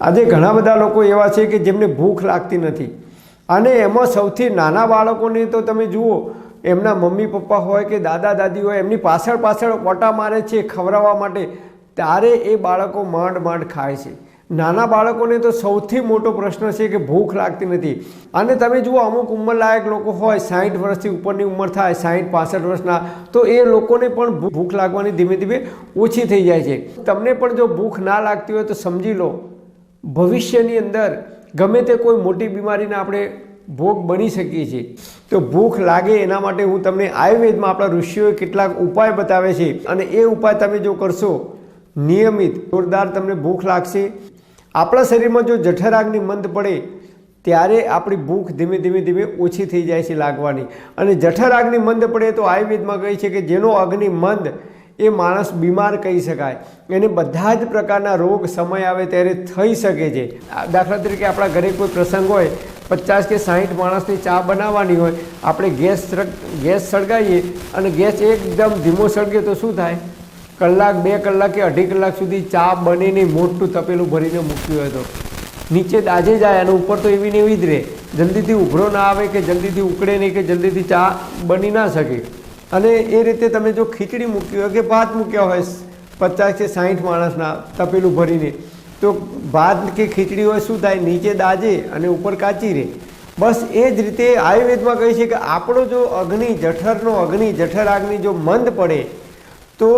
આજે ઘણા બધા લોકો એવા છે કે જેમને ભૂખ લાગતી નથી, અને એમાં સૌથી નાના બાળકોને તો તમે જુઓ, એમના મમ્મી પપ્પા હોય કે દાદા દાદી હોય, એમની પાછળ પાછળ ઓટા મારે છે ખવડાવવા માટે, ત્યારે એ બાળકો માંડ માંડ ખાય છે. નાના બાળકોને તો સૌથી મોટો પ્રશ્ન છે કે ભૂખ લાગતી નથી. અને તમે જુઓ, અમુક ઉંમરલાયક લોકો હોય, 60 વર્ષથી ઉપરની ઉંમર થાય, 60-65 વર્ષના, તો એ લોકોને પણ ભૂખ લાગવાની ધીમે ધીમે ઓછી થઈ જાય છે. તમને પણ જો ભૂખ ના લાગતી હોય તો સમજી લો, ભવિષ્યની અંદર ગમે તે કોઈ મોટી બીમારીને આપણે ભોગ બની શકીએ છીએ. તો ભૂખ લાગે એના માટે હું તમને આયુર્વેદમાં આપણા ઋષિઓએ કેટલાક ઉપાય બતાવે છે, અને એ ઉપાય તમે જો કરશો નિયમિત, જોરદાર તમને ભૂખ લાગશે. આપણા શરીરમાં જો જઠરાગ્નિ મંદ પડે ત્યારે આપણી ભૂખ ધીમે ધીમે ધીમે ઓછી થઈ જાય છે લાગવાની. અને જઠરાગ્નિ મંદ પડે તો આયુર્વેદમાં કહે છે કે જેનો અગ્નિ મંદ એ માણસ બીમાર કહી શકાય. એને બધા જ પ્રકારના રોગ સમય આવે ત્યારે થઈ શકે છે. દાખલા તરીકે આપણા ઘરે કોઈ પ્રસંગ હોય, 50 કે 60 માણસની ચા બનાવવાની હોય, આપણે ગેસ સળગાવીએ અને ગેસ એકદમ ધીમો સળગે તો શું થાય? કલાક 2 કલાક કે 2.5 કલાક સુધી ચા બને નહીં, મોટું તપેલું ભરીને મૂક્યું હોય તો નીચે દાજે જાય, અને ઉપર તો એવી ને એવી જ રહે. જલ્દીથી ઉભરો ના આવે કે જલ્દીથી ઉકળે નહીં કે જલ્દીથી ચા બની ના શકે. અને એ રીતે તમે જો ખીચડી મૂકી હોય કે ભાત મૂક્યા હોય 50 કે 60 માણસના તપેલું ભરીને, તો ભાત કે ખીચડી હોય શું થાય? નીચે દાજે અને ઉપર કાચી રહે. બસ એ જ રીતે આયુર્વેદમાં કહે છે કે આપણો જો અગ્નિ, જઠરનો અગ્નિ, જઠરાગ્નિ જો મંદ પડે તો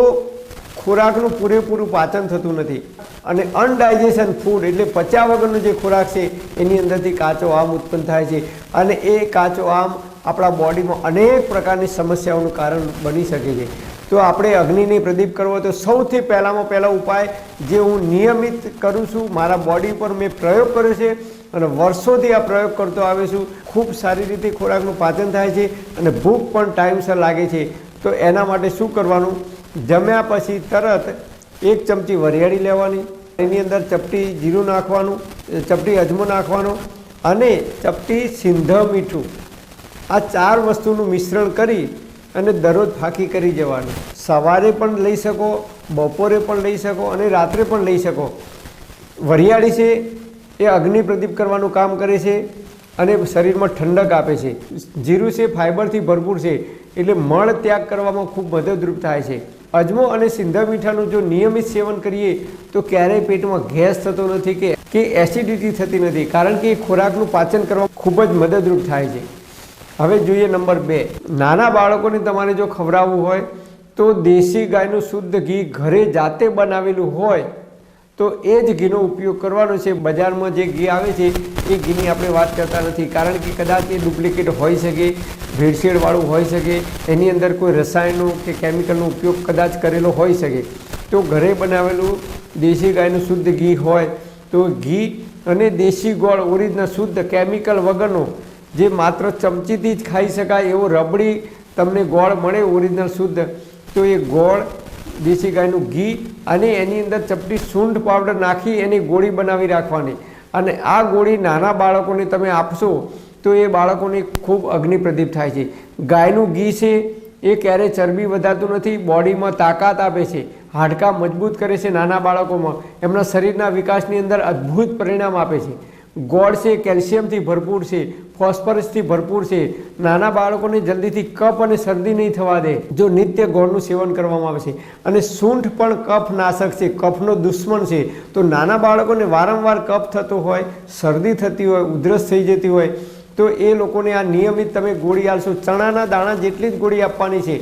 ખોરાકનું પૂરેપૂરું પાચન થતું નથી, અને અનડાઇજેશન ફૂડ એટલે પચ્યા વગરનો જે ખોરાક છે એની અંદરથી કાચો આમ ઉત્પન્ન થાય છે, અને એ કાચો આમ આપણા બોડીમાં અનેક પ્રકારની સમસ્યાઓનું કારણ બની શકે છે. તો આપણે અગ્નિને પ્રદીપ કરવો તો સૌથી પહેલાં ઉપાય જે હું નિયમિત કરું છું, મારા બોડી પર મેં પ્રયોગ કર્યો છે અને વર્ષોથી આ પ્રયોગ કરતો આવે છું. ખૂબ સારી રીતે ખોરાકનું પાચન થાય છે અને ભૂખ પણ ટાઈમસર લાગે છે. તો એના માટે શું કરવાનું? જમ્યા પછી તરત 1 ચમચી વરિયાળી લેવાની, એની અંદર ચપટી જીરું નાખવાનું, ચપટી અજમો નાખવાનો અને ચપટી સિંધ મીઠું, આ 4 વસ્તુનું મિશ્રણ કરી અને દરરોજ ફાંકી કરી જવાનું. સવારે પણ લઈ શકો, બપોરે પણ લઈ શકો અને રાત્રે પણ લઈ શકો. વરિયાળી છે એ અગ્નિ પ્રદીપ કરવાનું કામ કરે છે અને શરીરમાં ઠંડક આપે છે. જીરું છે ફાઇબરથી ભરપૂર છે, એટલે મળ ત્યાગ કરવામાં ખૂબ મદદરૂપ થાય છે. અજમો અને સિંધા મીઠાનું જો નિયમિત સેવન કરીએ તો ક્યારેય પેટમાં ગેસ થતો નથી કે એસિડિટી થતી નથી, કારણ કે એ ખોરાકનું પાચન કરવામાં ખૂબ જ મદદરૂપ થાય છે. હવે જોઈએ નંબર 2. નાના બાળકોને તમારે જો ખવડાવવું હોય તો દેશી ગાયનું શુદ્ધ ઘી ઘરે જાતે બનાવેલું હોય તો એ જ ઘીનો ઉપયોગ કરવાનો છે. બજારમાં જે ઘી આવે છે એ ઘીની આપણે વાત કરતા નથી, કારણ કે કદાચ એ ડુપ્લિકેટ હોઈ શકે, ભેળસેળવાળું હોઈ શકે, એની અંદર કોઈ રસાયણનો કે કેમિકલનો ઉપયોગ કદાચ કરેલો હોઈ શકે. તો ઘરે બનાવેલું દેશી ગાયનું શુદ્ધ ઘી હોય તો ઘી અને દેશી ગોળ ઓરિજિનલ શુદ્ધ કેમિકલ વગરનો, જે માત્ર ચમચીથી જ ખાઈ શકાય એવો રબડી તમને ગોળ મળે ઓરિજિનલ શુદ્ધ, તો એ ગોળ, દેશી ગાયનું ઘી અને એની અંદર ચપટી સૂંઠ પાવડર નાખી એની ગોળી બનાવી રાખવાની, અને આ ગોળી નાના બાળકોને તમે આપશો તો એ બાળકોને ખૂબ અગ્નિ પ્રદીપ થાય છે. ગાયનું ઘી છે એ ક્યારેય ચરબી વધારતું નથી, બોડીમાં તાકાત આપે છે, હાડકાં મજબૂત કરે છે નાના બાળકોમાં, એમના શરીરના વિકાસની અંદર અદ્ભુત પરિણામ આપે છે. ગોળ છે કેલ્શિયમથી ભરપૂર છે, ફોસ્ફરસથી ભરપૂર છે, નાના બાળકોને જલ્દીથી કફ અને શરદી નહીં થવા દે જો નિત્ય ગોળનું સેવન કરવામાં આવે છે. અને સૂંઠ પણ કફ નાશક છે, કફનો દુશ્મન છે. તો નાના બાળકોને વારંવાર કફ થતો હોય, શરદી થતી હોય, ઉધરસ થઈ જતી હોય તો એ લોકોને આ નિયમિત તમે ગોળી આપશો. ચણાના દાણા જેટલી જ ગોળી આપવાની છે,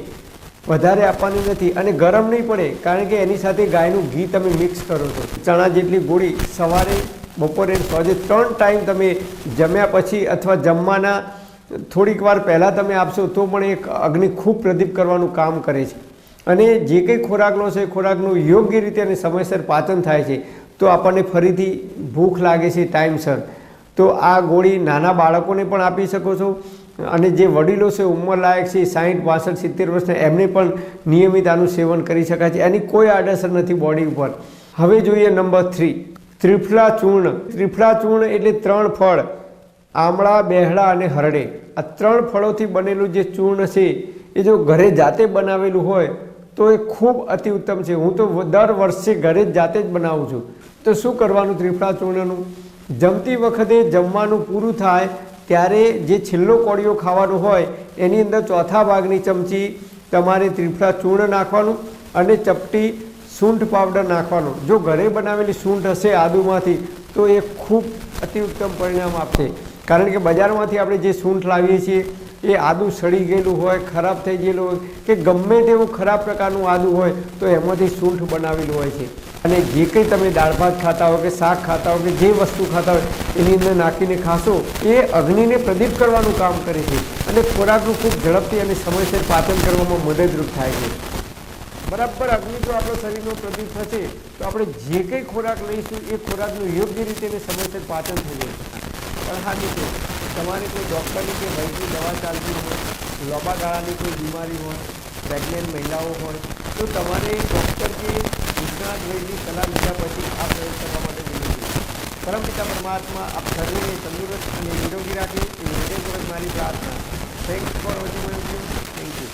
વધારે આપવાની નથી, અને ગરમ નહીં પડે, કારણ કે એની સાથે ગાયનું ઘી તમે મિક્સ કરો છો. ચણા જેટલી ગોળી સવારે, બપોરે, સાંજે 3 ટાઈમ તમે જમ્યા પછી અથવા જમવાના થોડીક વાર પહેલાં તમે આપશો તો પણ એક અગ્નિ ખૂબ પ્રદીપ કરવાનું કામ કરે છે. અને જે કંઈ ખોરાક લો છે, ખોરાકનું યોગ્ય રીતે અને સમયસર પાચન થાય છે તો આપણને ફરીથી ભૂખ લાગે છે ટાઈમસર. તો આ ગોળી નાના બાળકોને પણ આપી શકો છો, અને જે વડીલો છે, ઉંમરલાયક છે, 60, 65, 70 વર્ષના, એમને પણ નિયમિત આનું સેવન કરી શકાય છે. એની કોઈ આડઅસર નથી બોડી ઉપર. હવે જોઈએ નંબર 3, ત્રિફલા ચૂર્ણ. ત્રિફલા ચૂર્ણ એટલે 3 ફળ, આમળા, બેહડા અને હરડે. આ 3 ફળોથી બનેલું જે ચૂર્ણ છે એ જો ઘરે જાતે બનાવેલું હોય તો એ ખૂબ અતિ ઉત્તમ છે. હું તો દર વર્ષે ઘરે જ જાતે જ બનાવું છું. તો શું કરવાનું ત્રિફળા ચૂર્ણનું? જમતી વખતે જમવાનું પૂરું થાય ત્યારે જે છેલ્લો કોળિયો ખાવાનો હોય એની અંદર ચોથા ભાગની ચમચી તમારે ત્રિફળા ચૂર્ણ નાખવાનું અને ચપટી સૂંઠ પાવડર નાખવાનો. જો ઘરે બનાવેલી સૂંઠ હશે આદુમાંથી તો એ ખૂબ અતિ ઉત્તમ પરિણામ આપશે. કારણ કે બજારમાંથી આપણે જે સૂંઠ લાવીએ છીએ એ આદું સડી ગયેલું હોય, ખરાબ થઈ ગયેલું હોય કે ગમે તેવું ખરાબ પ્રકારનું આદું હોય તો એમાંથી સૂંઠ બનાવેલું હોય છે. અને જે કંઈ તમે દાળ ભાત ખાતા હો કે શાક ખાતા હો કે જે વસ્તુ ખાતા હોય એની અંદર નાખીને ખાશો એ અગ્નિને પ્રદીપ કરવાનું કામ કરે છે અને ખોરાકનું ખૂબ ઝડપથી અને સમયસર પાચન કરવામાં મદદરૂપ થાય છે. બરાબર અગ્નિ જો આપણો શરીરનો પ્રદીપ થશે તો આપણે જે કંઈ ખોરાક લઈશું એ ખોરાકનું યોગ્ય રીતે અને સમયસર પાચન થઈ જશે. પણ હા મિત્રો, તમારે કોઈ ડૉક્ટરની કે વૈદ્યની દવા ચાલતી હોય, લાંબા ગાળાની કોઈ બીમારી હોય, પ્રેગ્નન્ટ મહિલાઓ હોય તો તમારે ડૉક્ટર કે નિષ્ણાત વૈદ્યની સલાહ લીધા પછી આ પ્રયોગ કરવા માટે વિનંતી. પરમપિતા પરમાત્મા આપ શરીરને તંદુરસ્ત અને નિરોગી રાખે એ હૃદયપૂર્વક મારી પ્રાર્થના. Thanks for watching my video. Thank you.